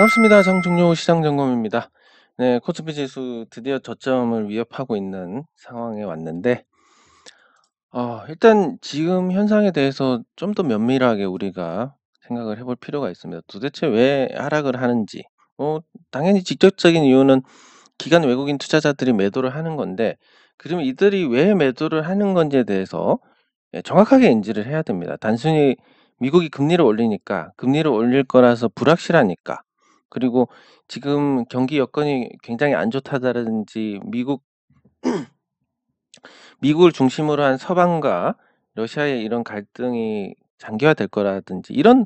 반갑습니다. 장종료 시장점검입니다. 네, 코스피 지수 드디어 저점을 위협하고 있는 상황에 왔는데, 일단 지금 현상에 대해서 좀 더 면밀하게 우리가 생각을 해볼 필요가 있습니다. 도대체 왜 하락을 하는지. 당연히 직접적인 이유는 기관 외국인 투자자들이 매도를 하는 건데, 그러면 이들이 왜 매도를 하는 건지에 대해서 정확하게 인지를 해야 됩니다. 단순히 미국이 금리를 올리니까, 금리를 올릴 거라서 불확실하니까, 그리고 지금 경기 여건이 굉장히 안 좋다든지 미국을 중심으로 한 서방과 러시아의 이런 갈등이 장기화될 거라든지 이런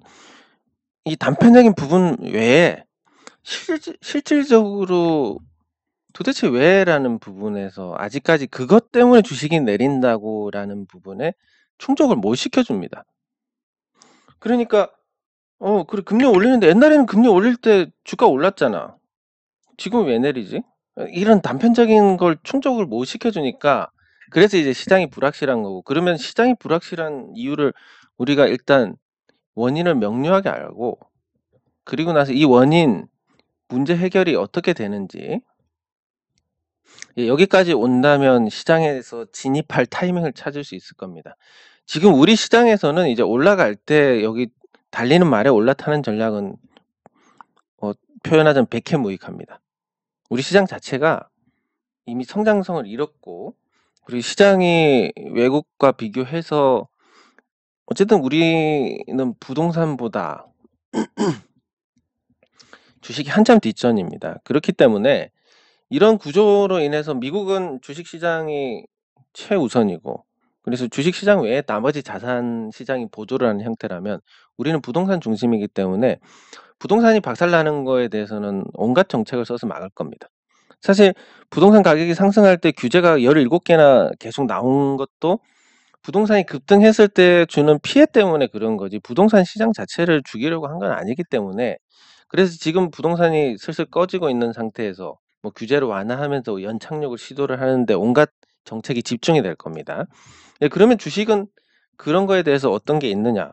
이 단편적인 부분 외에 실질적으로 도대체 왜라는 부분에서 아직까지 그것 때문에 주식이 내린다고라는 부분에 충족을 못 시켜줍니다. 그러니까 그래 금리 올리는데 옛날에는 금리 올릴 때 주가 올랐잖아. 지금 왜 내리지? 이런 단편적인 걸 충족을 못 시켜주니까 그래서 이제 시장이 불확실한 거고, 그러면 시장이 불확실한 이유를 우리가 일단 원인을 명료하게 알고, 그리고 나서 이 원인 문제 해결이 어떻게 되는지, 여기까지 온다면 시장에서 진입할 타이밍을 찾을 수 있을 겁니다. 지금 우리 시장에서는 이제 올라갈 때 여기 달리는 말에 올라타는 전략은 표현하자면 백해무익합니다. 우리 시장 자체가 이미 성장성을 잃었고, 그리고 시장이 외국과 비교해서 어쨌든 우리는 부동산보다 주식이 한참 뒷전입니다. 그렇기 때문에 이런 구조로 인해서 미국은 주식시장이 최우선이고, 그래서 주식시장 외에 나머지 자산시장이 보조를 하는 형태라면 우리는 부동산 중심이기 때문에 부동산이 박살나는 거에 대해서는 온갖 정책을 써서 막을 겁니다. 사실 부동산 가격이 상승할 때 규제가 17개나 계속 나온 것도 부동산이 급등했을 때 주는 피해 때문에 그런 거지, 부동산 시장 자체를 죽이려고 한 건 아니기 때문에. 그래서 지금 부동산이 슬슬 꺼지고 있는 상태에서 뭐 규제를 완화하면서 연착륙을 시도를 하는데 온갖 정책이 집중이 될 겁니다. 그러면 주식은 그런 거에 대해서 어떤 게 있느냐?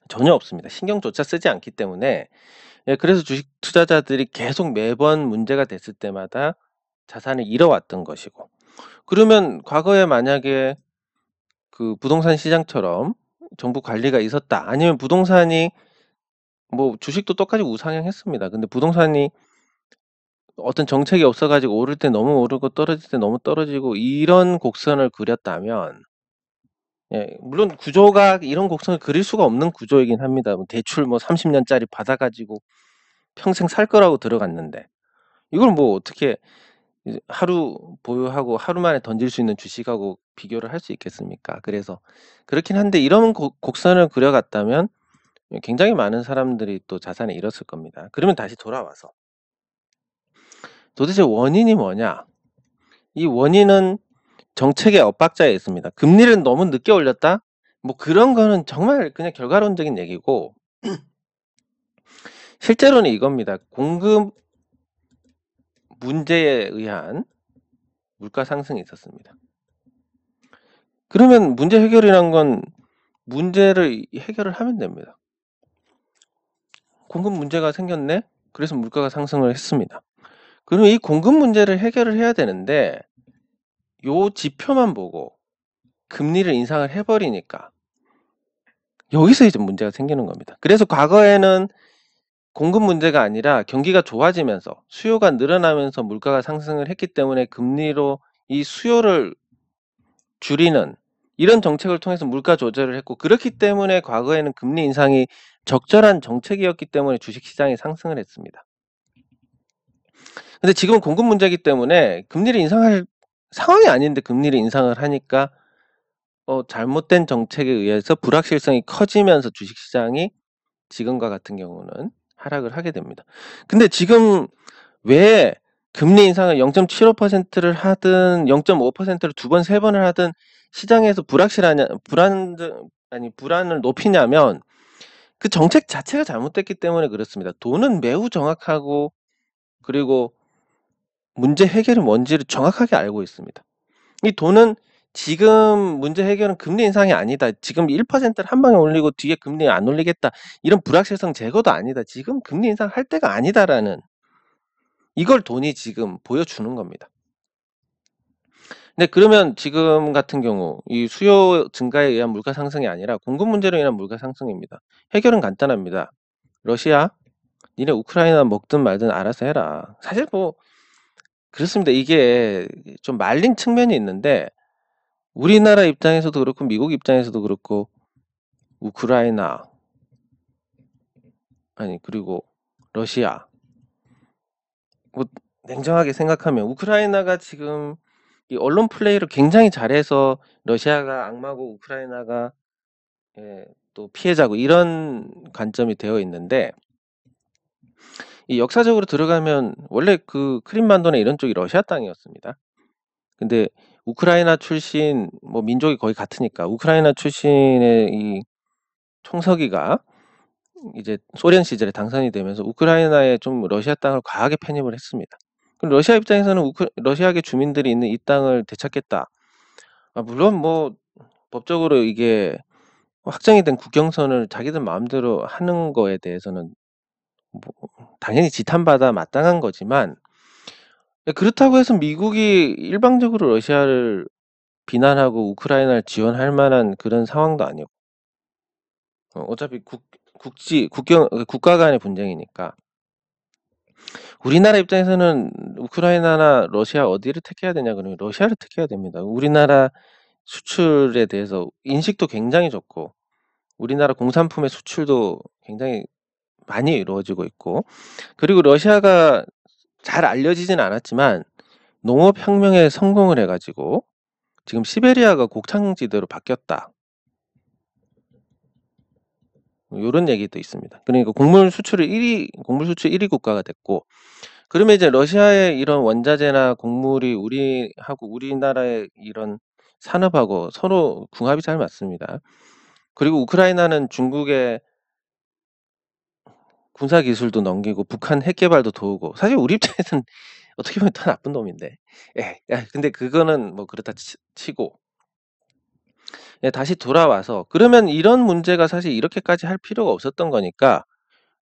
전혀 없습니다. 신경조차 쓰지 않기 때문에. 그래서 주식 투자자들이 계속 매번 문제가 됐을 때마다 자산을 잃어왔던 것이고, 그러면 과거에 만약에 그 부동산 시장처럼 정부 관리가 있었다, 아니면 부동산이 뭐 주식도 똑같이 우상향했습니다. 근데 부동산이 어떤 정책이 없어 가지고 오를 때 너무 오르고 떨어질 때 너무 떨어지고 이런 곡선을 그렸다면, 물론 구조가 이런 곡선을 그릴 수가 없는 구조이긴 합니다. 뭐 대출 뭐 30년짜리 받아 가지고 평생 살 거라고 들어갔는데 이걸 뭐 어떻게 이제 하루 보유하고 하루 만에 던질 수 있는 주식하고 비교를 할 수 있겠습니까? 그래서 그렇긴 한데, 이런 곡선을 그려갔다면 굉장히 많은 사람들이 또 자산을 잃었을 겁니다. 그러면 다시 돌아와서 도대체 원인이 뭐냐? 이 원인은 정책의 엇박자에 있습니다. 금리를 너무 늦게 올렸다? 뭐 그런 거는 정말 그냥 결과론적인 얘기고, 실제로는 이겁니다. 공급 문제에 의한 물가 상승이 있었습니다. 그러면 문제 해결이란 건 문제를 해결을 하면 됩니다. 공급 문제가 생겼네? 그래서 물가가 상승을 했습니다. 그럼 이 공급 문제를 해결을 해야 되는데 요 지표만 보고 금리를 인상을 해버리니까 여기서 이제 문제가 생기는 겁니다. 그래서 과거에는 공급 문제가 아니라 경기가 좋아지면서 수요가 늘어나면서 물가가 상승을 했기 때문에 금리로 이 수요를 줄이는 이런 정책을 통해서 물가 조절을 했고, 그렇기 때문에 과거에는 금리 인상이 적절한 정책이었기 때문에 주식시장이 상승을 했습니다. 근데 지금은 공급 문제이기 때문에 금리를 인상할 상황이 아닌데 금리를 인상을 하니까 잘못된 정책에 의해서 불확실성이 커지면서 주식시장이 지금과 같은 경우는 하락을 하게 됩니다. 근데 지금 왜 금리 인상을 0.75%를 하든 0.5%를 두 번, 세 번을 하든 시장에서 불안을 높이냐면 그 정책 자체가 잘못됐기 때문에 그렇습니다. 돈은 매우 정확하고, 그리고 문제 해결이 뭔지를 정확하게 알고 있습니다. 이 돈은 지금 문제 해결은 금리 인상이 아니다. 지금 1%를 한 방에 올리고 뒤에 금리 안 올리겠다. 이런 불확실성 제거도 아니다. 지금 금리 인상할 때가 아니다라는 이걸 돈이 지금 보여주는 겁니다. 네, 그러면 지금 같은 경우 이 수요 증가에 의한 물가 상승이 아니라 공급 문제로 인한 물가 상승입니다. 해결은 간단합니다. 러시아, 니네 우크라이나 먹든 말든 알아서 해라. 사실 뭐 그렇습니다. 이게 좀 말린 측면이 있는데 우리나라 입장에서도 그렇고 미국 입장에서도 그렇고 우크라이나 아니 그리고 러시아 뭐 냉정하게 생각하면 우크라이나가 지금 이 언론 플레이를 굉장히 잘해서 러시아가 악마고 우크라이나가 또 피해자고 이런 관점이 되어 있는데 이 역사적으로 들어가면 원래 그 크림반도나 이런 쪽이 러시아 땅이었습니다. 근데 우크라이나 출신 뭐 민족이 거의 같으니까 우크라이나 출신의 이 총서기가 이제 소련 시절에 당선이 되면서 우크라이나에 좀 러시아 땅을 과하게 편입을 했습니다. 그럼 러시아 입장에서는 러시아계 주민들이 있는 이 땅을 되찾겠다. 물론 뭐 법적으로 이게 확정이 된 국경선을 자기들 마음대로 하는 거에 대해서는 뭐 당연히 지탄받아 마땅한 거지만 그렇다고 해서 미국이 일방적으로 러시아를 비난하고 우크라이나를 지원할 만한 그런 상황도 아니고 어차피 국가 간의 분쟁이니까 우리나라 입장에서는 우크라이나나 러시아 어디를 택해야 되냐 그러면 러시아를 택해야 됩니다. 우리나라 수출에 대해서 인식도 굉장히 좋고 우리나라 공산품의 수출도 굉장히 많이 이루어지고 있고 그리고 러시아가 잘 알려지진 않았지만 농업혁명에 성공을 해가지고 지금 시베리아가 곡창지대로 바뀌었다. 요런 얘기도 있습니다. 그러니까 곡물 수출 1위 국가가 됐고 그러면 이제 러시아의 이런 원자재나 곡물이 우리나라의 이런 산업하고 서로 궁합이 잘 맞습니다. 그리고 우크라이나는 중국의 군사 기술도 넘기고 북한 핵 개발도 도우고 사실 우리 입장에서는 어떻게 보면 더 나쁜 놈인데. 예. 근데 그거는 뭐 그렇다 치고 예, 다시 돌아와서 그러면 이런 문제가 사실 이렇게까지 할 필요가 없었던 거니까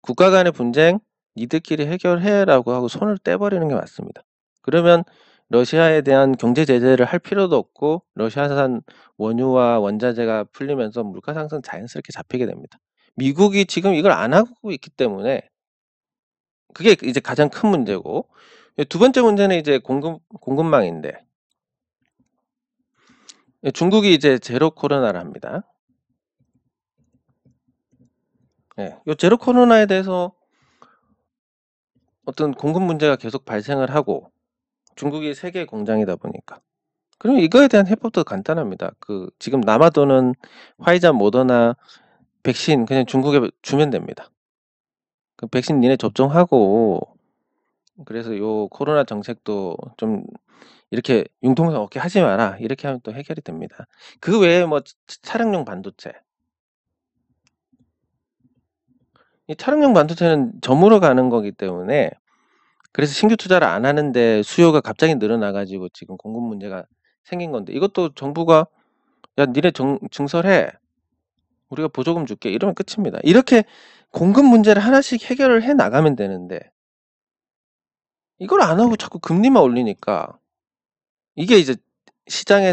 국가 간의 분쟁 니들끼리 해결해라고 하고 손을 떼버리는 게 맞습니다. 그러면 러시아에 대한 경제 제재를 할 필요도 없고 러시아산 원유와 원자재가 풀리면서 물가 상승 자연스럽게 잡히게 됩니다. 미국이 지금 이걸 안 하고 있기 때문에 그게 이제 가장 큰 문제고 두 번째 문제는 이제 공급망인데 중국이 이제 제로 코로나를 합니다. 요 제로 코로나에 대해서 어떤 공급 문제가 계속 발생을 하고 중국이 세계 공장이다 보니까 그럼 이거에 대한 해법도 간단합니다. 지금 남아도는 화이자, 모더나 백신 그냥 중국에 주면 됩니다. 그 백신 니네 접종하고 그래서 요 코로나 정책도 좀 이렇게 융통성 없게 하지 마라. 이렇게 하면 또 해결이 됩니다. 그 외에 뭐 차량용 반도체. 이 차량용 반도체는 저물어 가는 거기 때문에 그래서 신규 투자를 안 하는데 수요가 갑자기 늘어나 가지고 지금 공급 문제가 생긴 건데 이것도 정부가 야 니네 증설해. 우리가 보조금 줄게. 이러면 끝입니다. 이렇게 공급 문제를 하나씩 해결을 해 나가면 되는데 이걸 안 하고 자꾸 금리만 올리니까 이게 이제 시장이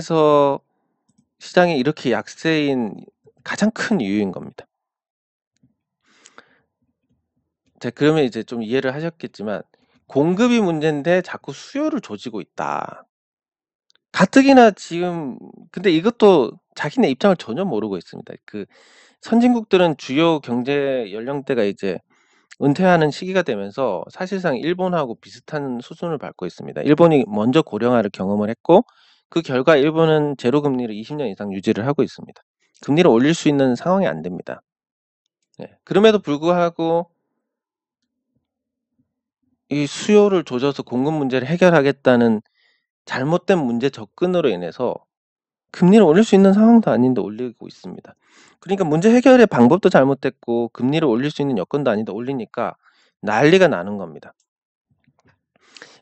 이렇게 약세인 가장 큰 이유인 겁니다. 자, 그러면 이제 좀 이해를 하셨겠지만 공급이 문제인데 자꾸 수요를 조지고 있다. 가뜩이나 지금 근데 이것도 자기네 입장을 전혀 모르고 있습니다. 선진국들은 주요 경제 연령대가 이제 은퇴하는 시기가 되면서 사실상 일본하고 비슷한 수준을 밟고 있습니다. 일본이 먼저 고령화를 경험을 했고 그 결과 일본은 제로 금리를 20년 이상 유지를 하고 있습니다. 금리를 올릴 수 있는 상황이 안 됩니다. 그럼에도 불구하고 이 수요를 조져서 공급 문제를 해결하겠다는 잘못된 문제 접근으로 인해서 금리를 올릴 수 있는 상황도 아닌데 올리고 있습니다. 그러니까 문제 해결의 방법도 잘못됐고 금리를 올릴 수 있는 여건도 아닌데 올리니까 난리가 나는 겁니다.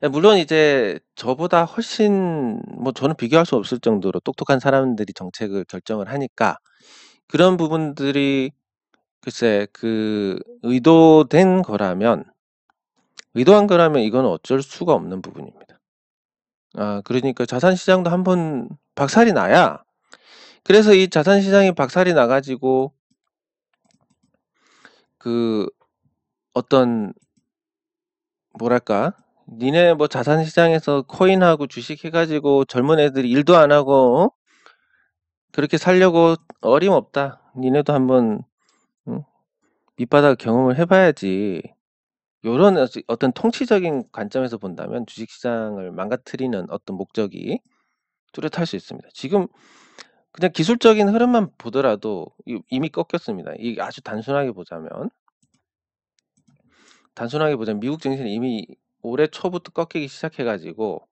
예, 물론 이제 저보다 훨씬 뭐 저는 비교할 수 없을 정도로 똑똑한 사람들이 정책을 결정을 하니까 그런 부분들이 글쎄 의도한 거라면 이거는 어쩔 수가 없는 부분입니다. 그러니까 자산 시장도 한번 박살이 나야, 그래서 이 자산 시장이 박살이 나 가지고 그 어떤 뭐랄까? 니네 뭐 자산 시장에서 코인하고 주식 해 가지고 젊은 애들이 일도 안 하고 그렇게 살려고 어림없다. 니네도 한번 응? 밑바닥 경험을 해 봐야지. 요런 어떤 통치적인 관점에서 본다면 주식 시장을 망가뜨리는 어떤 목적이 뚜렷할 수 있습니다. 지금 그냥 기술적인 흐름만 보더라도 이미 꺾였습니다. 이게 아주 단순하게 보자면 미국 증시는 이미 올해 초부터 꺾이기 시작해 가지고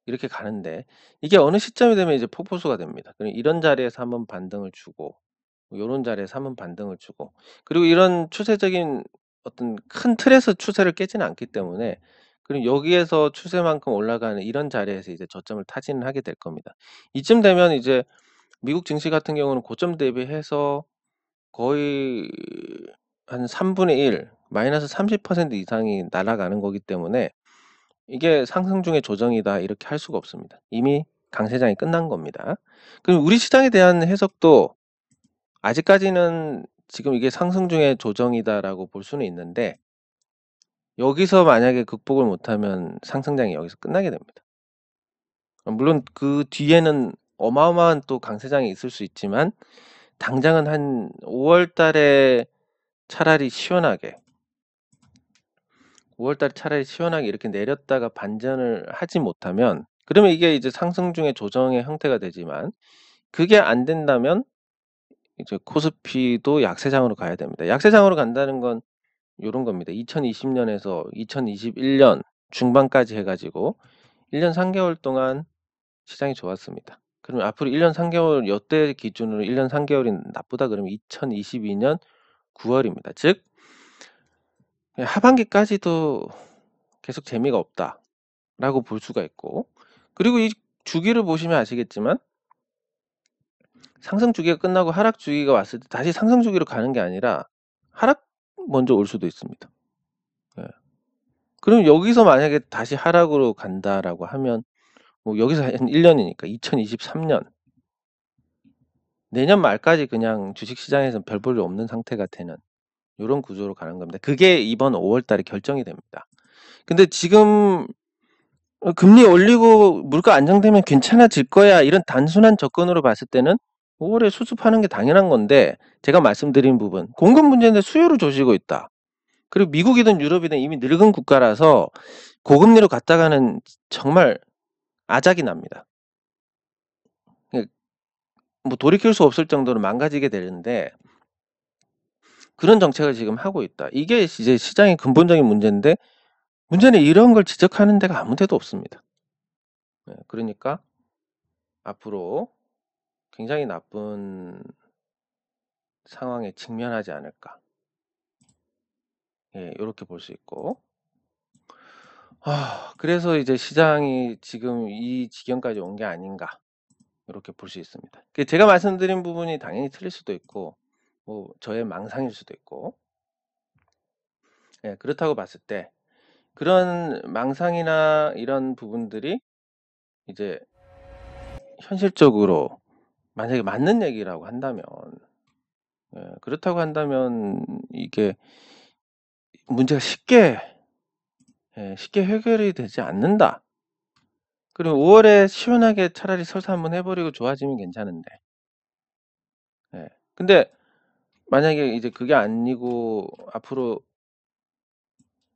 이렇게 가는데, 이게 어느 시점이 되면 이제 폭포수가 됩니다. 그럼 이런 자리에서 한번 반등을 주고 요런 자리에서 한번 반등을 주고, 그리고 이런 추세적인 어떤 큰 틀에서 추세를 깨지는 않기 때문에, 그리고 여기에서 추세만큼 올라가는 이런 자리에서 이제 저점을 타진을 하게 될 겁니다. 이쯤 되면 이제 미국 증시 같은 경우는 고점 대비해서 거의 한 3분의 1 마이너스 30% 이상이 날아가는 거기 때문에 이게 '상승 중의 조정이다.' 이렇게 할 수가 없습니다. 이미 강세장이 끝난 겁니다. 그럼 우리 시장에 대한 해석도 아직까지는 지금 이게 '상승 중의 조정이다.'라고 볼 수는 있는데, 여기서 만약에 극복을 못하면 상승장이 여기서 끝나게 됩니다. 물론 그 뒤에는 어마어마한 또 강세장이 있을 수 있지만, 당장은 한 5월 달에 차라리 시원하게 5월 달에 차라리 시원하게 이렇게 내렸다가 반전을 하지 못하면, 그러면 이게 이제 상승 중의 조정의 형태가 되지만, 그게 안 된다면 이제 코스피도 약세장으로 가야 됩니다. 약세장으로 간다는 건 요런 겁니다. 2020년에서 2021년 중반까지 해 가지고 1년 3 개월 동안 시장이 좋았습니다. 그러면 앞으로 1년 3 개월, 요때 기준으로 1년 3 개월이 나쁘다 그러면 2022년 9 월입니다. 즉 하반기까지도 계속 재미가 없다라고 볼 수가 있고, 그리고 이 주기를 보시면 아시겠지만 상승 주기가 끝나고 하락 주기가 왔을 때 다시 상승 주기로 가는 게 아니라 하락 먼저 올 수도 있습니다. 예. 그럼 여기서 만약에 다시 하락으로 간다라고 하면 뭐 여기서 한 1 년이니까 2023년 내년 말까지 그냥 주식 시장에서는 별 볼 일 없는 상태가 되는 요런 구조로 가는 겁니다. 그게 이번 5월 달에 결정이 됩니다. 근데 지금 금리 올리고 물가 안정되면 괜찮아질 거야, 이런 단순한 접근으로 봤을 때는 5 월에 수습하는 게 당연한 건데, 제가 말씀드린 부분 공급 문제인데 수요를 조지고 있다. 그리고 미국이든 유럽이든 이미 늙은 국가라서 고금리로 갔다가는 정말 아작이 납니다. 예, 뭐 돌이킬 수 없을 정도로 망가지게 되는데, 그런 정책을 지금 하고 있다. 이게 이제 시장의 근본적인 문제인데, 문제는 이런 걸 지적하는 데가 아무 데도 없습니다. 그러니까 앞으로 굉장히 나쁜 상황에 직면하지 않을까. 요렇게 볼 수 있고. 그래서 이제 시장이 지금 이 지경까지 온 게 아닌가. 요렇게 볼 수 있습니다. 제가 말씀드린 부분이 당연히 틀릴 수도 있고 뭐 저의 망상일 수도 있고, 그렇다고 봤을 때 그런 망상이나 이런 부분들이 이제 현실적으로 만약에 맞는 얘기라고 한다면, 그렇다고 한다면 이게 문제가 쉽게 해결이 되지 않는다. 그리고 5 월에 시원하게 차라리 설사 한번 해 버리고 좋아지면 괜찮은데. 근데 만약에 이제 그게 아니고 앞으로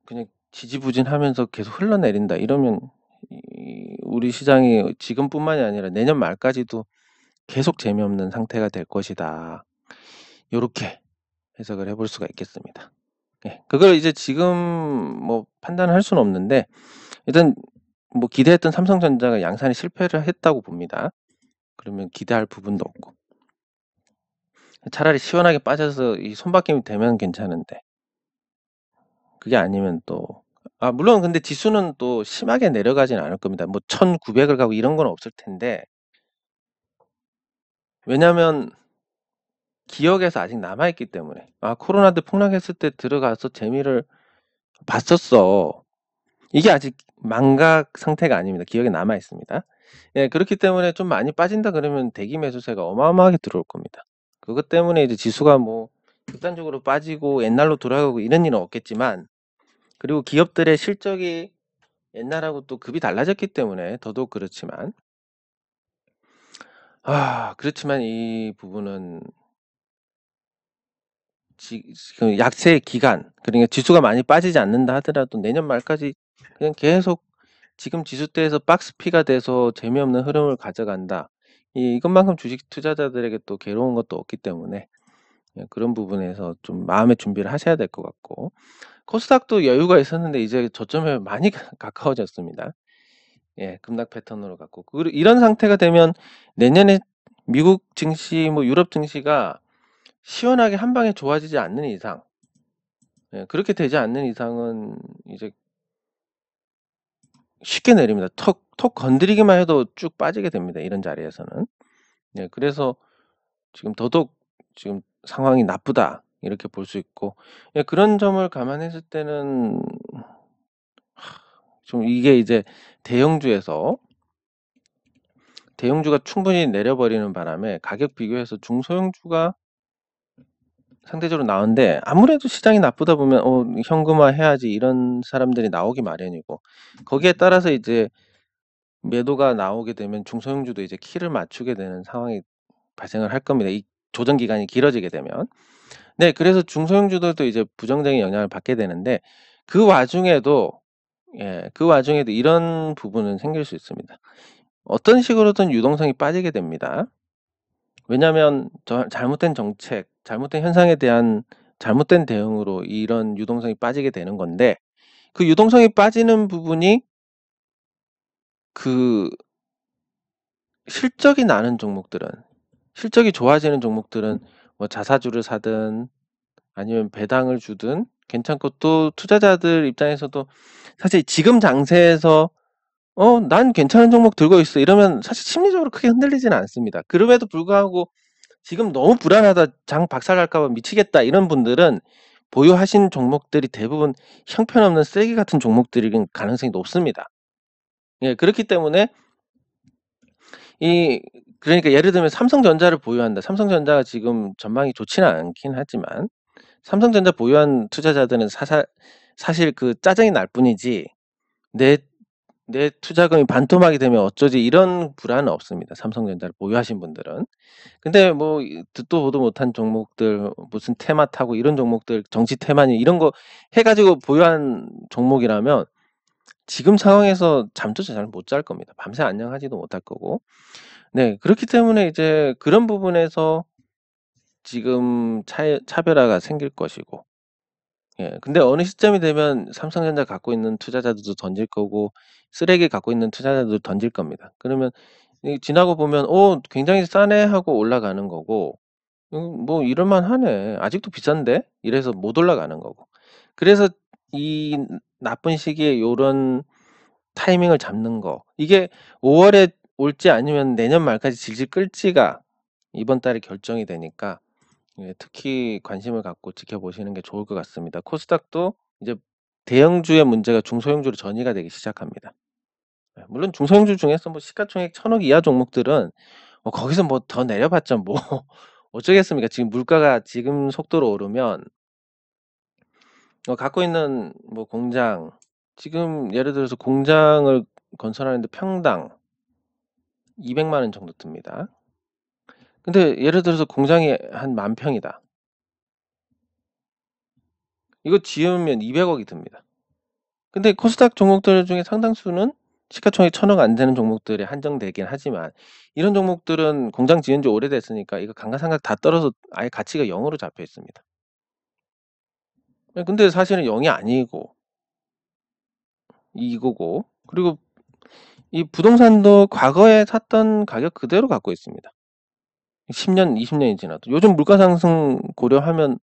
그냥 지지부진하면서 계속 흘러내린다 이러면 우리 시장이 지금뿐만이 아니라 내년 말까지도 계속 재미없는 상태가 될 것이다. 요렇게 해석을 해볼 수가 있겠습니다. 그걸 이제 지금 뭐 판단을 할 수는 없는데, 일단 뭐 기대했던 삼성전자가 양산이 실패를 했다고 봅니다. 그러면 기대할 부분도 없고, 차라리 시원하게 빠져서 이 손바뀜이 되면 괜찮은데, 그게 아니면 또 물론 근데 지수는 또 심하게 내려가진 않을 겁니다. 뭐 1,900을 가고 이런 건 없을 텐데, 왜냐면 기억에서 아직 남아 있기 때문에. '아 코로나 때 폭락했을 때 들어가서 재미를 봤었어.' 이게 아직 망각 상태가 아닙니다. 기억에 남아 있습니다. 예, 그렇기 때문에 좀 많이 빠진다 그러면 대기 매수세가 어마어마하게 들어올 겁니다. 그것 때문에 이제 지수가 뭐 극단적으로 빠지고 옛날로 돌아가고 이런 일은 없겠지만, 그리고 기업들의 실적이 옛날하고 또 급이 달라졌기 때문에 더더욱 그렇지만, 그렇지만 이 부분은 그 약세 기간, 그러니까 지수가 많이 빠지지 않는다 하더라도 내년 말까지 그냥 계속 지금 지수대에서 박스피가 돼서 재미없는 흐름을 가져간다. 이것만큼 주식 투자자들에게 또 괴로운 것도 없기 때문에, 예, 그런 부분에서 좀 마음의 준비를 하셔야 될 것 같고, 코스닥도 여유가 있었는데 이제 저점에 많이 가까워졌습니다. 예, 급락 패턴으로 갔고, 이런 상태가 되면 내년에 미국 증시, 뭐 유럽 증시가 시원하게 한 방에 좋아지지 않는 이상, 예, 그렇게 되지 않는 이상은 이제 쉽게 내립니다. 턱 건드리기만 해도 쭉 빠지게 됩니다, 이런 자리에서는. 예, 그래서 지금 더더욱 지금 상황이 나쁘다 이렇게 볼 수 있고, 예, 그런 점을 감안했을 때는 좀 이게 이제 대형주에서 대형주가 충분히 내려버리는 바람에 가격 비교해서 중소형주가 상대적으로 나은데, 아무래도 시장이 나쁘다 보면 현금화 해야지 이런 사람들이 나오기 마련이고, 거기에 따라서 이제 매도가 나오게 되면 중소형주도 이제 키를 맞추게 되는 상황이 발생을 할 겁니다, 이 조정 기간이 길어지게 되면. 네, 그래서 중소형주들도 이제 부정적인 영향을 받게 되는데, 그 와중에도 그 와중에도 이런 부분은 생길 수 있습니다. 어떤 식으로든 유동성이 빠지게 됩니다. 왜냐하면 잘못된 정책, 잘못된 현상에 대한 잘못된 대응으로 이런 유동성이 빠지게 되는 건데, 그 유동성이 빠지는 부분이 그 실적이 나는 종목들은, 실적이 좋아지는 종목들은 뭐 자사주를 사든 아니면 배당을 주든 괜찮고, 또 투자자들 입장에서도 사실 지금 장세에서 난 괜찮은 종목 들고 있어 이러면 사실 심리적으로 크게 흔들리지는 않습니다. 그럼에도 불구하고 지금 너무 불안하다, 장 박살날까 봐 미치겠다 이런 분들은 보유하신 종목들이 대부분 형편없는 쓰레기 같은 종목들일 가능성이 높습니다. 예, 그렇기 때문에 그러니까 예를 들면 삼성전자를 보유한다. 삼성전자가 지금 전망이 좋지는 않긴 하지만 삼성전자 보유한 투자자들은 사실 그 짜증이 날 뿐이지, 내 투자금이 반토막이 되면 어쩌지 이런 불안은 없습니다, 삼성전자를 보유하신 분들은. 근데 뭐 듣도 보도 못한 종목들, 무슨 테마 타고 이런 종목들, 정치 테마니 이런 거 해 가지고 보유한 종목이라면 지금 상황에서 잠도 잘 못 잘 겁니다. 밤새 안녕하지도 못할 거고. 네, 그렇기 때문에 이제 그런 부분에서 지금 차별화가 생길 것이고, 예, 근데 어느 시점이 되면 삼성전자 갖고 있는 투자자들도 던질 거고 쓰레기 갖고 있는 투자자들도 던질 겁니다. 그러면 지나고 보면 굉장히 싸네 하고 올라가는 거고, 뭐 이럴 만하네, 아직도 비싼데 이래서 못 올라가는 거고. 그래서 이 나쁜 시기에 요런 타이밍을 잡는 거, 이게 5 월에 올지 아니면 내년 말까지 질질 끌지가 이번 달에 결정이 되니까, 예, 특히 관심을 갖고 지켜보시는 게 좋을 것 같습니다. 코스닥도 이제 대형주의 문제가 중소형주로 전이가 되기 시작합니다. 예, 물론 중소형주 중에서 뭐 시가총액 1,000억 이하 종목들은 거기서 뭐 더 내려봤자 뭐 어쩌겠습니까? 지금 물가가 지금 속도로 오르면 갖고 있는 뭐 공장, 지금 예를 들어서 공장을 건설하는데 평당 200만 원 정도 듭니다. 근데 예를 들어서 공장이 한 10,000평이다. 이거 지으면 200억이 듭니다. 근데 코스닥 종목들 중에 상당수는 시가총액 1,000억 안 되는 종목들이 한정되긴 하지만, 이런 종목들은 공장 지은 지 오래됐으니까 이거 감가상각 다 떨어서 아예 가치가 0으로 잡혀 있습니다. 근데 사실은 0이 아니고 이거고, 그리고 이 부동산도 과거에 샀던 가격 그대로 갖고 있습니다. 10년, 20년이 지나도. 요즘 물가 상승 고려하면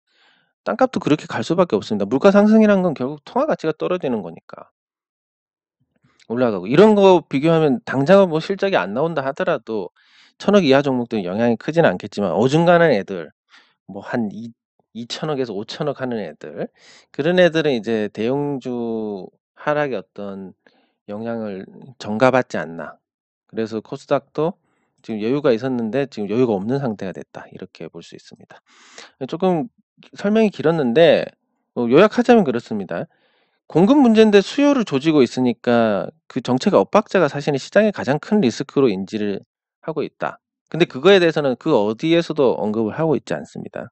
땅값도 그렇게 갈 수밖에 없습니다. 물가 상승이란 건 결국 통화 가치가 떨어지는 거니까. 올라가고 이런 거 비교하면 당장은 뭐 실적이 안 나온다 하더라도 1,000억 이하 종목들은 영향이 크지는 않겠지만 어중간한 애들 뭐 한 2,000억에서 5,000억 하는 애들 그런 애들은 이제 대형주 하락의 어떤 영향을 전가받지 않나. 그래서 코스닥도 지금 여유가 있었는데 지금 여유가 없는 상태가 됐다. 이렇게 볼 수 있습니다. 조금 설명이 길었는데 요약하자면 그렇습니다. 공급 문제인데 수요를 조지고 있으니까 그 정책 엇박자가 사실은 시장의 가장 큰 리스크로 인지를 하고 있다. 근데 그거에 대해서는 그 어디에서도 언급을 하고 있지 않습니다.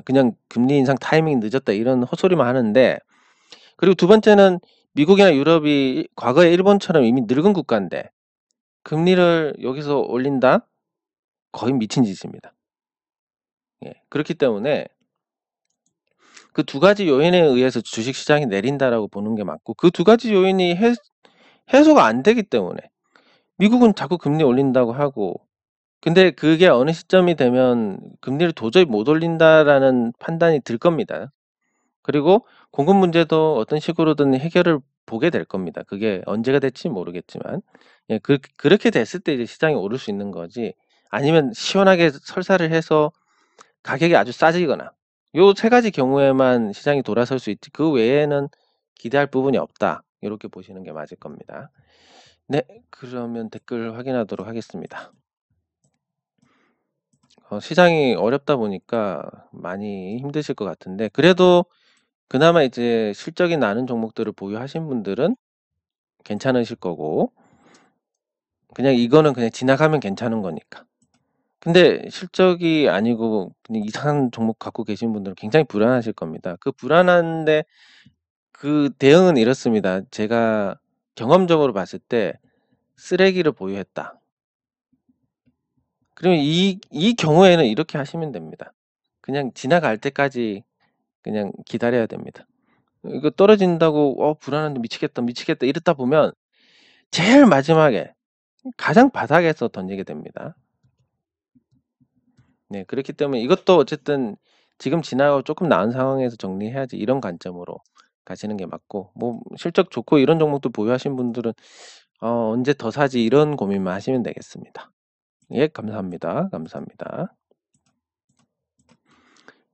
그냥 금리 인상 타이밍이 늦었다 이런 헛소리만 하는데 그리고 두 번째는 미국이나 유럽이 과거에 일본처럼 이미 늙은 국가인데 금리를 여기서 올린다? 거의 미친 짓입니다. 예, 그렇기 때문에 그 두 가지 요인에 의해서 주식시장이 내린다라고 보는 게 맞고 그 두 가지 요인이 해소가 안 되기 때문에 미국은 자꾸 금리 올린다고 하고 근데 그게 어느 시점이 되면 금리를 도저히 못 올린다라는 판단이 들 겁니다. 그리고 공급 문제도 어떤 식으로든 해결을 보게 될 겁니다. 그게 언제가 될지 모르겠지만 예, 그렇게 됐을 때 이제 시장이 오를 수 있는 거지 아니면 시원하게 설사를 해서 가격이 아주 싸지거나 요 세 가지 경우에만 시장이 돌아설 수 있지 그 외에는 기대할 부분이 없다. 이렇게 보시는 게 맞을 겁니다. 네, 그러면 댓글 확인하도록 하겠습니다. 시장이 어렵다 보니까 많이 힘드실 것 같은데 그래도 그나마 이제 실적이 나는 종목들을 보유하신 분들은 괜찮으실 거고 그냥 이거는 그냥 지나가면 괜찮은 거니까. 근데 실적이 아니고 그냥 이상한 종목 갖고 계신 분들은 굉장히 불안하실 겁니다. 그 불안한데 그 대응은 이렇습니다. 제가 경험적으로 봤을 때 쓰레기를 보유했다. 그러면 이 경우에는 이렇게 하시면 됩니다. 그냥 지나갈 때까지 그냥 기다려야 됩니다. 이거 떨어진다고 불안한데 미치겠다, 미치겠다 이러다 보면 제일 마지막에 가장 바닥에서 던지게 됩니다. 네, 그렇기 때문에 이것도 어쨌든 지금 지나고 조금 나은 상황에서 정리해야지 이런 관점으로 가시는 게 맞고 뭐 실적 좋고 이런 종목도 보유하신 분들은 언제 더 사지 이런 고민만 하시면 되겠습니다. 예, 감사합니다. 감사합니다.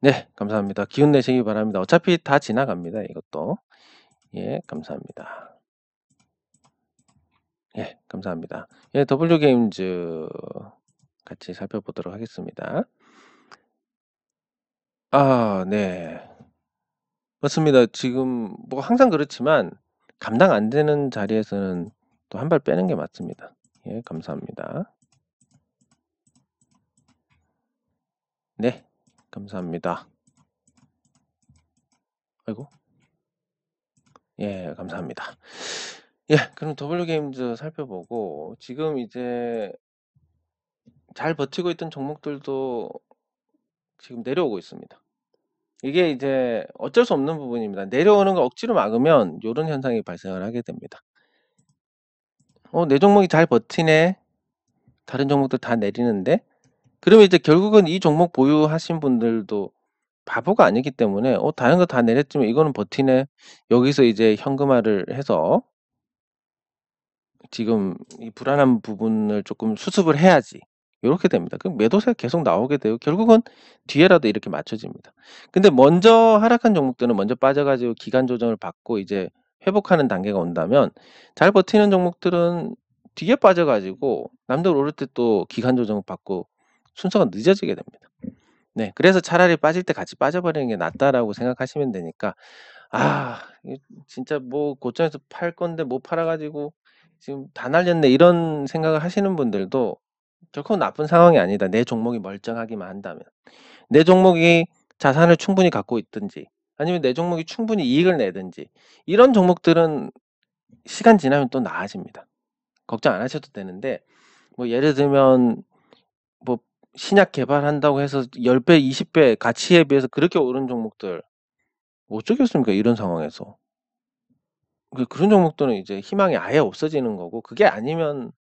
네, 감사합니다. 기운 내시기 바랍니다. 어차피 다 지나갑니다. 이것도. 예, 감사합니다. 예, 감사합니다. 예, W게임즈 같이 살펴보도록 하겠습니다. 네. 맞습니다. 지금 뭐 항상 그렇지만 감당 안 되는 자리에서는 또 한 발 빼는 게 맞습니다. 예, 감사합니다. 네, 감사합니다. 아이고. 예, 감사합니다. 예, 그럼 W게임즈 살펴보고 지금 이제 잘 버티고 있던 종목들도 지금 내려오고 있습니다. 이게 이제 어쩔 수 없는 부분입니다. 내려오는 거 억지로 막으면 요런 현상이 발생을 하게 됩니다. 내 종목이 잘 버티네. 다른 종목들 다 내리는데 그러면 이제 결국은 이 종목 보유하신 분들도 바보가 아니기 때문에 다른 거 다 내렸지만 이거는 버티네. 여기서 이제 현금화를 해서 지금 이 불안한 부분을 조금 수습을 해야지. 요렇게 됩니다. 그럼 매도세가 계속 나오게 되고 결국은 뒤에라도 이렇게 맞춰집니다. 근데 먼저 하락한 종목들은 먼저 빠져 가지고 기간 조정을 받고 이제 회복하는 단계가 온다면 잘 버티는 종목들은 뒤에 빠져 가지고 남들 오를 때 또 기간 조정을 받고 순서가 늦어지게 됩니다. 네. 그래서 차라리 빠질 때 같이 빠져버리는 게 낫다라고 생각하시면 되니까 이 진짜 뭐 고점에서 팔 건데 못 팔아 가지고 지금 다 날렸네 이런 생각을 하시는 분들도 결코 나쁜 상황이 아니다. 내 종목이 멀쩡하기만 한다면. 내 종목이 자산을 충분히 갖고 있든지 아니면 내 종목이 충분히 이익을 내든지 이런 종목들은 시간 지나면 또 나아집니다. 걱정 안 하셔도 되는데 뭐 예를 들면 뭐 신약 개발한다고 해서 10배, 20배 가치에 비해서 그렇게 오른 종목들 어쩌겠습니까? 이런 상황에서. 그런 종목들은 이제 희망이 아예 없어지는 거고 그게 아니면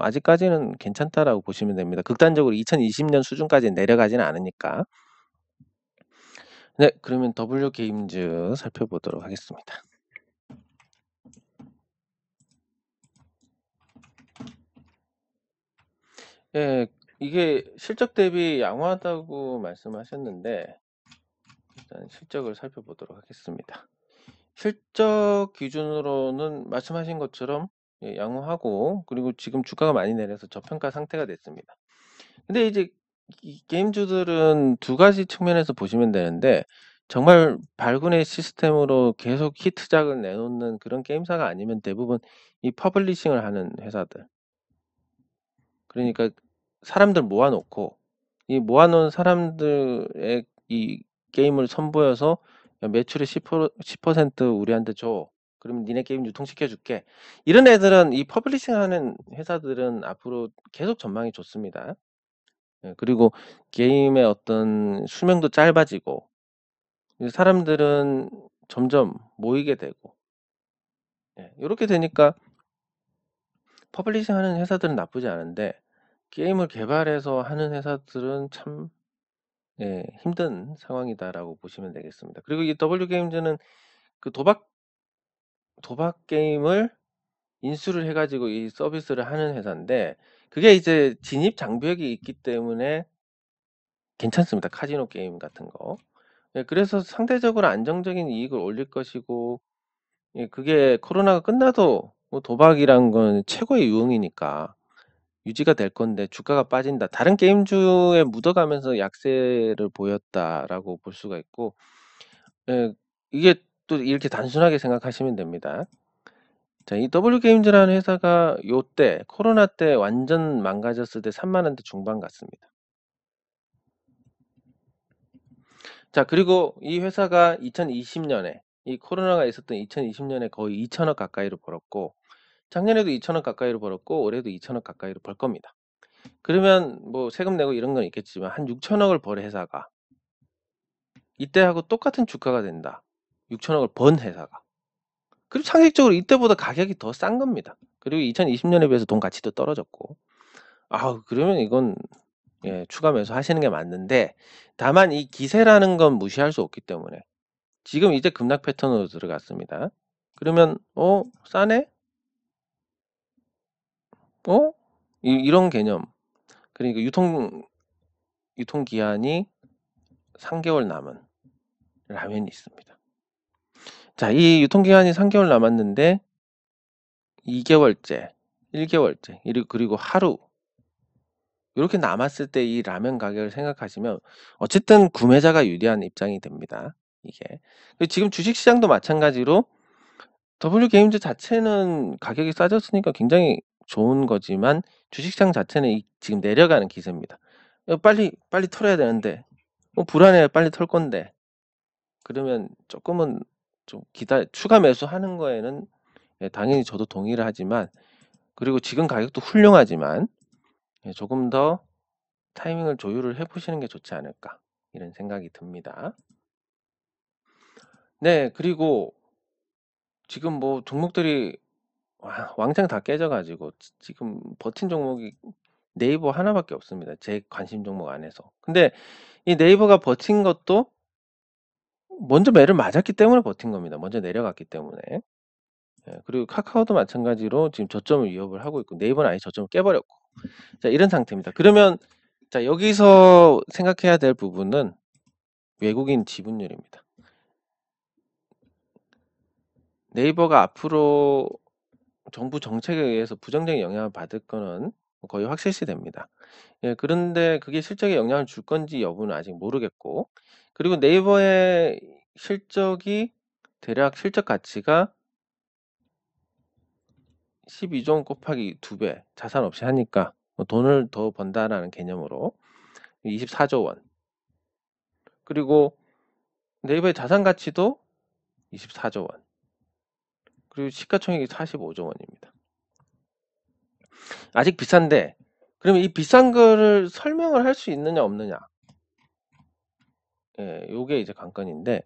아직까지는 괜찮다라고 보시면 됩니다. 극단적으로 2020년 수준까지 내려가지는 않으니까. 네. 그러면 W 게임즈 살펴보도록 하겠습니다. 예. 이게 실적 대비 양호하다고 말씀하셨는데 일단 실적을 살펴보도록 하겠습니다. 실적 기준으로는 말씀하신 것처럼 예 양호하고, 그리고 지금 주가가 많이 내려서 저평가 상태가 됐습니다. 근데 이제 이 게임주들은 두 가지 측면에서 보시면 되는데, 정말 발군의 시스템으로 계속 히트작을 내놓는 그런 게임사가 아니면 대부분 이 퍼블리싱을 하는 회사들, 그러니까 사람들 모아 놓고 이 모아 놓은 사람들의 이 게임을 선보여서 "야 매출의 10% 우리한테 줘. 그러면 니네 게임 유통시켜 줄게." 이런 애들은, 이 퍼블리싱하는 회사들은 앞으로 계속 전망이 좋습니다. 예, 그리고 게임의 어떤 수명도 짧아지고 이 사람들은 점점 모이게 되고, 예 요렇게 되니까 퍼블리싱하는 회사들은 나쁘지 않은데 게임을 개발해서 하는 회사들은 참 예 힘든 상황이다라고 보시면 되겠습니다. 그리고 이 W 게임즈는 그 도박 게임을 인수를 해 가지고 이 서비스를 하는 회사인데, 그게 이제 진입 장벽이 있기 때문에 괜찮습니다, 카지노 게임 같은 거. 예 그래서 상대적으로 안정적인 이익을 올릴 것이고, 예 그게 코로나가 끝나도 뭐 도박이란 건 최고의 유흥이니까 유지가 될 건데 주가가 빠진다. 다른 게임주에 묻어가면서 약세를 보였다라고 볼 수가 있고, 예 이게 또 이렇게 단순하게 생각하시면 됩니다. 자, 이 W게임즈라는 회사가 요때 코로나 때 완전 망가졌을 때 3만 원대 중반 갔습니다. 자, 그리고 이 회사가 2020년에 이 코로나가 있었던 2020년에 거의 2천억 가까이를 벌었고, 작년에도 2천억 가까이를 벌었고, 올해도 2천억 가까이를 벌 겁니다. 그러면 뭐 세금 내고 이런 건 있겠지만 한 6천억을 벌 회사가 이때하고 똑같은 주가가 된다. 6천억을 번 회사가. 그리고 상식적으로 이때보다 가격이 더 싼 겁니다. 그리고 2020년에 비해서 돈 가치도 떨어졌고. 아우, 그러면 이건 예 추가 매수하시는 게 맞는데, 다만 이 기세라는 건 무시할 수 없기 때문에 지금 이제 급락 패턴으로 들어갔습니다. 그러면 싸네? 어? 이런 개념. 그러니까 유통기한이 3개월 남은 라면이 있습니다. 자, 이 유통기한이 3개월 남았는데 2개월째, 1개월째, 그리고 하루 요렇게 남았을 때 이 라면 가격을 생각하시면 어쨌든 구매자가 유리한 입장이 됩니다, 이게. 지금 주식시장도 마찬가지로 W게임즈 자체는 가격이 싸졌으니까 굉장히 좋은 거지만 주식시장 자체는 지금 내려가는 기세입니다. 빨리 털어야 되는데 불안해요. 빨리 털 건데. 그러면 쪼끔은 좀 추가 매수하는 거에는 예 당연히 저도 동의를 하지만, 그리고 지금 가격도 훌륭하지만 예 조금 더 타이밍을 조율을 해 보시는 게 좋지 않을까, 이런 생각이 듭니다. 네. 그리고 지금 뭐 종목들이 왕창 다 깨져 가지고 지금 버틴 종목이 네이버 하나밖에 없습니다, 제 관심 종목 안에서. 근데 이 네이버가 버틴 것도 먼저 매를 맞았기 때문에 버틴 겁니다, 먼저 내려갔기 때문에. 예 그리고 카카오도 마찬가지로 지금 저점을 위협을 하고 있고, 네이버는 아예 저점을 깨 버렸고. 자, 이런 상태입니다. 그러면 자, 여기서 생각해야 될 부분은 외국인 지분율입니다. 네이버가 앞으로 정부 정책에 의해서 부정적인 영향을 받을 거는 거의 확실시 됩니다. 예 그런데 그게 실적에 영향을 줄 건지 여부는 아직 모르겠고, 그리고 네이버의 실적이 대략 실적 가치가 12조 원 곱하기 2배 자산 없이 하니까 뭐 돈을 더 번다라는 개념으로 24조 원. 그리고 네이버의 자산 가치도 24조 원. 그리고 시가총액이 45조 원입니다. 아직 비싼데, 그러면 이 비싼 거를 설명을 할 수 있느냐 없느냐. 예, 요게 이제 관건인데,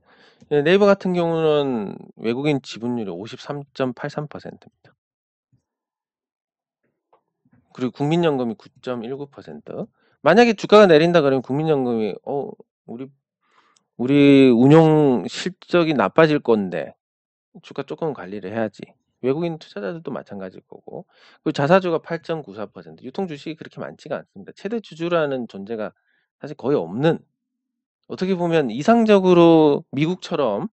예, 네이버 같은 경우는 외국인 지분율이 53.83%입니다. 그리고 국민연금이 9.19%. 만약에 주가가 내린다 그러면 국민연금이 우리 우리 운용 실적이 나빠질 건데 주가 조금 관리를 해야지. 외국인 투자자들도 마찬가지일 거고. 그리고 자사주가 8.94%, 유통 주식이 그렇게 많지가 않습니다. 최대 주주라는 존재가 사실 거의 없는, 어떻게 보면 이상적으로 미국처럼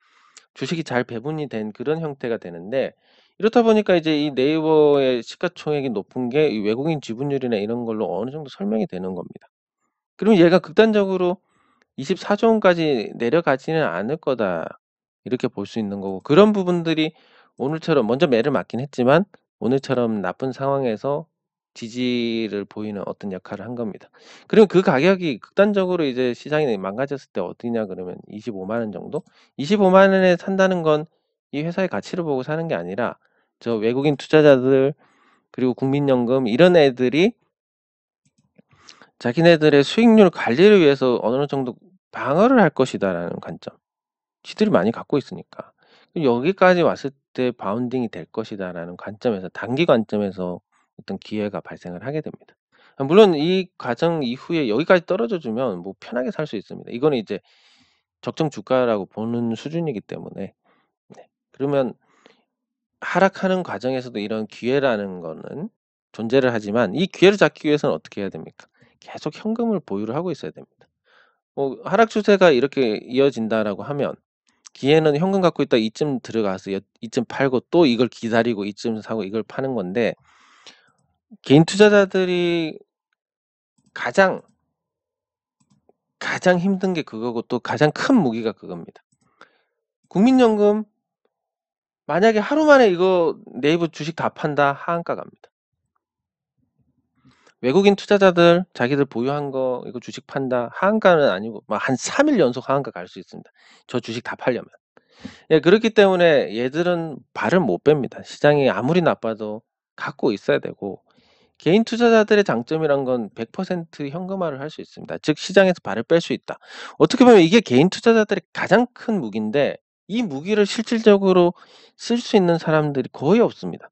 주식이 잘 배분이 된 그런 형태가 되는데, 이렇다 보니까 이제 이 네이버의 시가총액이 높은 게 이 외국인 지분율이나 이런 걸로 어느 정도 설명이 되는 겁니다. 그러면 얘가 극단적으로 24조 원까지 내려가지는 않을 거다, 이렇게 볼 수 있는 거고, 그런 부분들이 오늘처럼 먼저 매를 맞긴 했지만 오늘처럼 나쁜 상황에서 지지를 보이는 어떤 역할을 한 겁니다. 그리고 그 가격이 극단적으로 이제 시장이 망가졌을 때 어디냐 그러면 25만 원 정도? 25만 원에 산다는 건 이 회사의 가치를 보고 사는 게 아니라 저 외국인 투자자들 그리고 국민연금 이런 애들이 자기네들의 수익률 관리를 위해서 어느 정도 방어를 할 것이다라는 관점. 지들이 많이 갖고 있으니까. 여기까지 왔을 때 바운딩이 될 것이다라는 관점에서, 단기 관점에서 어떤 기회가 발생을 하게 됩니다. 물론 이 과정 이후에 여기까지 떨어져 주면 뭐 편하게 살 수 있습니다. 이거는 이제 적정 주가라고 보는 수준이기 때문에. 네. 그러면 하락하는 과정에서도 이런 기회라는 거는 존재를 하지만, 이 기회를 잡기 위해서는 어떻게 해야 됩니까? 계속 현금을 보유를 하고 있어야 됩니다. 하락 추세가 이렇게 이어진다라고 하면 기회는 현금 갖고 있다 이쯤 들어가서 이쯤 팔고 또 이걸 기다리고 이쯤 사고 이걸 파는 건데, 개인 투자자들이 가장 힘든 게 그거고 또 가장 큰 무기가 그겁니다. 국민연금 만약에 하루 만에 이거 네이버 주식 다 판다, 하한가 갑니다. 외국인 투자자들 자기들 보유한 거 이거 주식 판다, 하한가는 아니고 막 한 3일 연속 하한가 갈 수 있습니다. 저 주식 다 팔려면. 예, 그렇기 때문에 얘들은 발을 못 뺍니다. 시장이 아무리 나빠도 갖고 있어야 되고, 개인 투자자들의 장점이란 건 100% 현금화를 할 수 있습니다. 즉 시장에서 발을 뺄 수 있다. 어떻게 보면 이게 개인 투자자들의 가장 큰 무기인데, 이 무기를 실질적으로 쓸 수 있는 사람들이 거의 없습니다.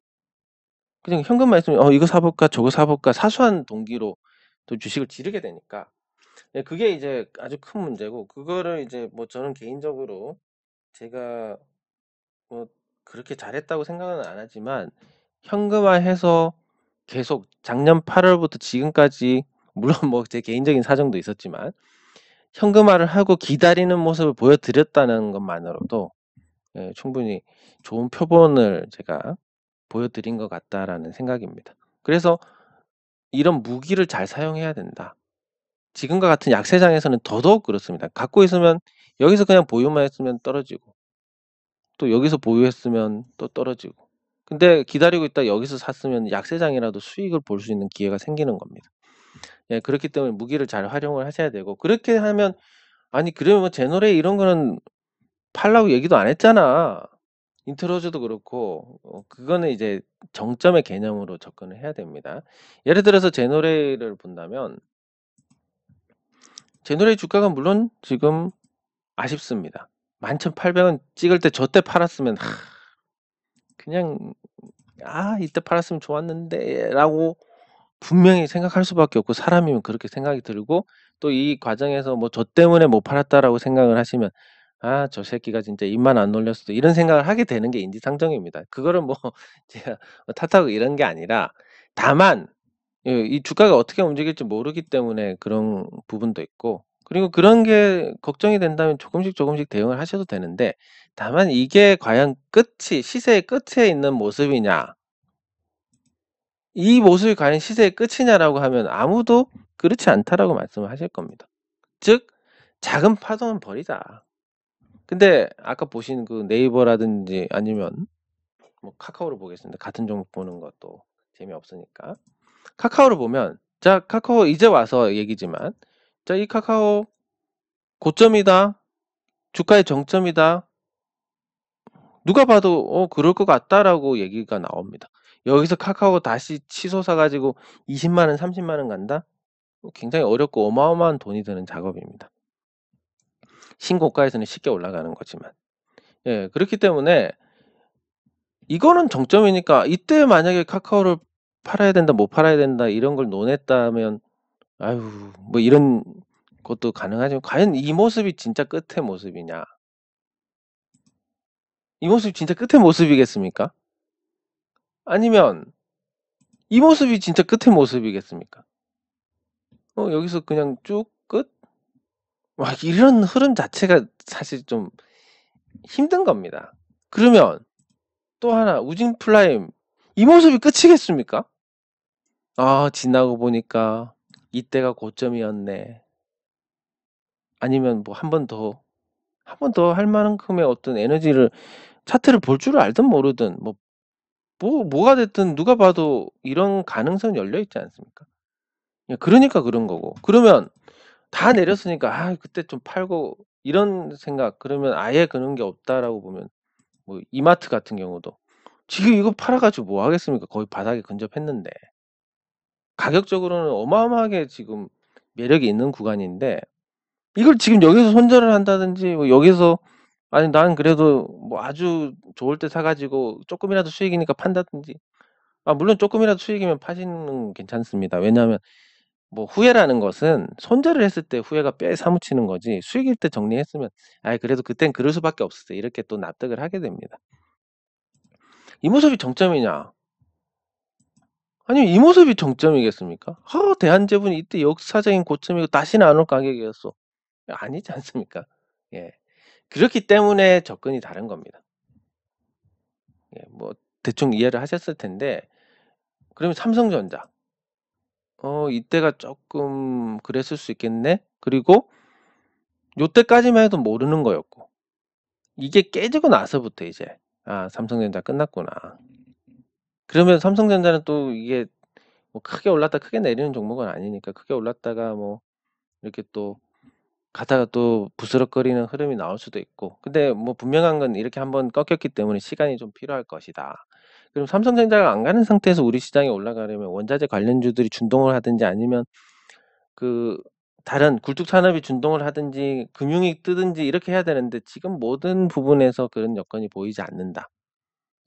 그냥 현금만 있으면 이거 사 볼까 저거 사 볼까 사소한 동기로 또 주식을 지르게 되니까, 예, 그게 이제 아주 큰 문제고, 그거를 이제 뭐 저는 개인적으로 제가 뭐 그렇게 잘했다고 생각은 안 하지만, 현금화해서 계속 작년 8월부터 지금까지 물론 뭐 제 개인적인 사정도 있었지만 현금화를 하고 기다리는 모습을 보여드렸다는 것만으로도 예, 충분히 좋은 표본을 제가 보여드린 것 같다라는 생각입니다. 그래서 이런 무기를 잘 사용해야 된다. 지금과 같은 약세장에서는 더더욱 그렇습니다. 갖고 있으면 여기서 그냥 보유만 했으면 떨어지고, 또 여기서 보유했으면 또 떨어지고, 근데 기다리고 있다 여기서 샀으면 약세장이라도 수익을 볼 수 있는 기회가 생기는 겁니다. 예, 그렇기 때문에 무기를 잘 활용을 하셔야 되고, 그렇게 하면 아니 그러면 뭐 제너레이 이런 거는 팔라고 얘기도 안 했잖아. 인트로즈도 그렇고 그거는 이제 정점의 개념으로 접근을 해야 됩니다. 예를 들어서 제너레이를 본다면 제너레이 주가가 물론 지금 아쉽습니다. 11,800원 찍을 때 저 때 팔았으면 그냥 이때 팔았으면 좋았는데라고 분명히 생각할 수밖에 없고, 사람이면 그렇게 생각이 들고, 또 이 과정에서 뭐 저 때문에 못 팔았다라고 생각을 하시면 저 새끼가 진짜 입만 안 놀렸어, 이런 생각을 하게 되는 게 인지상정입니다. 그거를 뭐 제가 탓하고 이런 게 아니라, 다만 이 주가가 어떻게 움직일지 모르기 때문에 그런 부분도 있고, 그리고 그런 게 걱정이 된다면 조금씩 대응을 하셔도 되는데, 다만 이게 과연 끝이 시세의 끝에 있는 모습이냐, 이 모습이 과연 시세의 끝이냐라고 하면 아무도 그렇지 않다라고 말씀을 하실 겁니다. 즉 작은 파동은 버리자. 근데 아까 보신 그 네이버라든지 아니면 뭐 카카오를 보겠습니다. 같은 종목 보는 것도 재미없으니까. 카카오를 보면, 자, 카카오 이제 와서 얘기지만, 자, 이 카카오 고점이다, 주가의 정점이다, 누가 봐도 그럴 것 같다라고 얘기가 나옵니다. 여기서 카카오 다시 치솟아 가지고 20만 원, 30만 원 간다? 굉장히 어렵고 어마어마한 돈이 드는 작업입니다. 신고가에서는 쉽게 올라가는 거지만. 예, 그렇기 때문에 이거는 정점이니까, 이때 만약에 카카오를 팔아야 된다, 못 팔아야 된다 이런 걸 논했다면 아유 뭐 이런 그것도 가능하지만 과연 이 모습이 진짜 끝의 모습이냐? 이 모습이 진짜 끝의 모습이겠습니까? 아니면 이 모습이 진짜 끝의 모습이겠습니까? 여기서 그냥 쭉 끝? 와, 이런 흐름 자체가 사실 좀 힘든 겁니다. 그러면 또 하나 우진 플라임 이 모습이 끝이겠습니까? 아, 지나고 보니까 이때가 고점이었네. 아니면 뭐 한 번 더 할 만큼의 어떤 에너지를 차트를 볼 줄 알든 모르든 뭐가 됐든 누가 봐도 이런 가능성이 열려 있지 않습니까? 예, 그러니까 그런 거고. 그러면 다 내렸으니까 '아 그때 좀 팔고.' 이런 생각, 그러면 아예 그런 게 없다라고 보면 뭐 이마트 같은 경우도 지금 이거 팔아 가지고 뭐 하겠습니까? 거의 바닥에 근접했는데. 가격적으로는 어마어마하게 지금 매력이 있는 구간인데 이걸 지금 여기서 손절을 한다든지 뭐 여기서 아니 난 그래도 뭐 아주 좋을 때 사 가지고 쪼끔이라도 수익이니까 판다든지, 물론 쪼끔이라도 수익이면 파시는 건 괜찮습니다. 왜냐하면 뭐 후회라는 것은 손절을 했을 때 후회가 뼈에 사무치는 거지, 수익일 때 정리했으면 '아이 그래도 그땐 그럴 수밖에 없었어.' 이렇게 또 납득을 하게 됩니다. 이 모습이 정점이냐? 아니면 이 모습이 정점이겠습니까? 대한제분이 이때 역사적인 고점이고 다시는 안 올 가격이었어. 아니지 않습니까? 예. 그렇기 때문에 접근이 다른 겁니다. 예. 뭐 대충 이해를 하셨을 텐데, 그러면 삼성전자 이때가 쪼끔 그랬을 수 있겠네. 그리고 요때까지만 해도 모르는 거였고 이게 깨지고 나서부터 이제 '아 삼성전자 끝났구나.' 그러면 삼성전자는 또 이게 뭐 크게 올랐다 크게 내리는 종목은 아니니까 크게 올랐다가 뭐 이렇게 또 가다가 또 부스럭거리는 흐름이 나올 수도 있고, 근데 뭐 분명한 건 이렇게 한번 꺾였기 때문에 시간이 좀 필요할 것이다. 그럼 삼성전자가 안 가는 상태에서 우리 시장이 올라가려면 원자재 관련주들이 준동을 하든지 아니면 그 다른 굴뚝 산업이 준동을 하든지 금융이 뜨든지 이렇게 해야 되는데 지금 모든 부분에서 그런 여건이 보이지 않는다.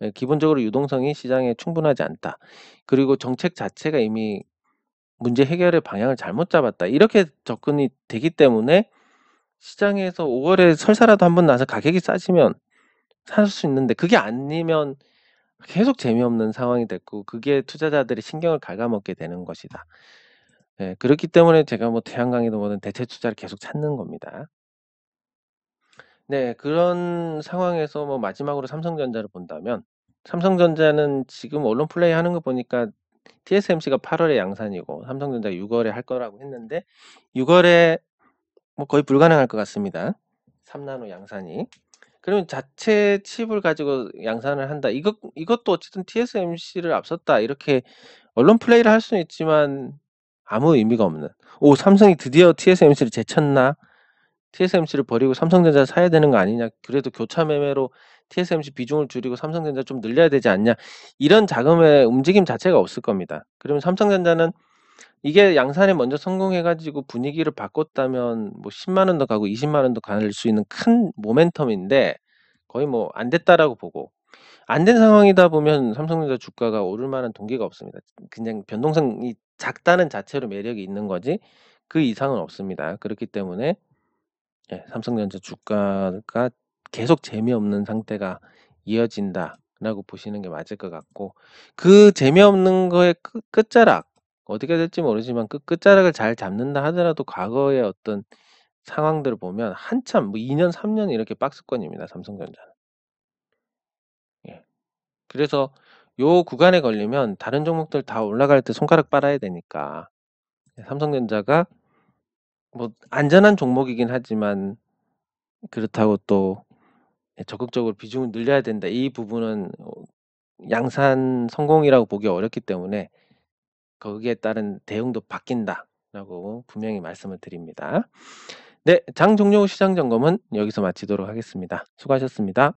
예, 기본적으로 유동성이 시장에 충분하지 않다. 그리고 정책 자체가 이미 문제 해결의 방향을 잘못 잡았다. 이렇게 접근이 되기 때문에 시장에서 5 월에 설사라도 한번 나서 가격이 싸지면 살 수 있는데, 그게 아니면 계속 재미없는 상황이 됐고 그게 투자자들이 신경을 갉아먹게 되는 것이다. 예, 그렇기 때문에 제가 뭐 태양광이든 뭐든 대체 투자를 계속 찾는 겁니다. 네. 그런 상황에서 뭐 마지막으로 삼성전자를 본다면, 삼성전자는 지금 언론 플레이하는 거 보니까 TSMC가 8 월에 양산이고 삼성전자가 6 월에 할 거라고 했는데 6 월에 뭐 거의 불가능할 것 같습니다, 3 나노 양산이. 그러면 자체 칩을 가지고 양산을 한다. 이것도 어쨌든 TSMC를 앞섰다. 이렇게 언론 플레이를 할 수는 있지만 아무 의미가 없는. '오 삼성이 드디어 TSMC를 제쳤나? TSMC를 버리고 삼성전자를 사야 되는 거 아니냐. 그래도 교차 매매로 TSMC 비중을 줄이고 삼성전자 좀 늘려야 되지 않냐.' 이런 자금의 움직임 자체가 없을 겁니다. 그러면 삼성전자는 이게 양산에 먼저 성공해 가지고 분위기를 바꿨다면 뭐 10만 원도 가고 20만 원도 갈 수 있는 큰 모멘텀인데 거의 뭐 안 됐다라고 보고, 안 된 상황이다 보면 삼성전자 주가가 오를 만한 동기가 없습니다. 그냥 변동성이 작다는 자체로 매력이 있는 거지 그 이상은 없습니다. 그렇기 때문에 예, 삼성전자 주가가 계속 재미없는 상태가 이어진다라고 보시는 게 맞을 것 같고, 그 재미없는 거의 끝자락 어떻게 될지 모르지만 그 끝자락을 잘 잡는다 하더라도 과거의 어떤 상황들을 보면 한참 뭐 2년 3년 이렇게 박스권입니다, 삼성전자는. 예. 그래서 요 구간에 걸리면 다른 종목들 다 올라갈 때 손가락 빨아야 되니까 삼성전자가 뭐 안전한 종목이긴 하지만 그렇다고 또 예, 적극적으로 비중을 늘려야 된다. 이 부분은 양산 성공이라고 보기 어렵기 때문에 거기에 따른 대응도 바뀐다라고 분명히 말씀을 드립니다. 네, 장 종료 후 시장 점검은 여기서 마치도록 하겠습니다. 수고하셨습니다.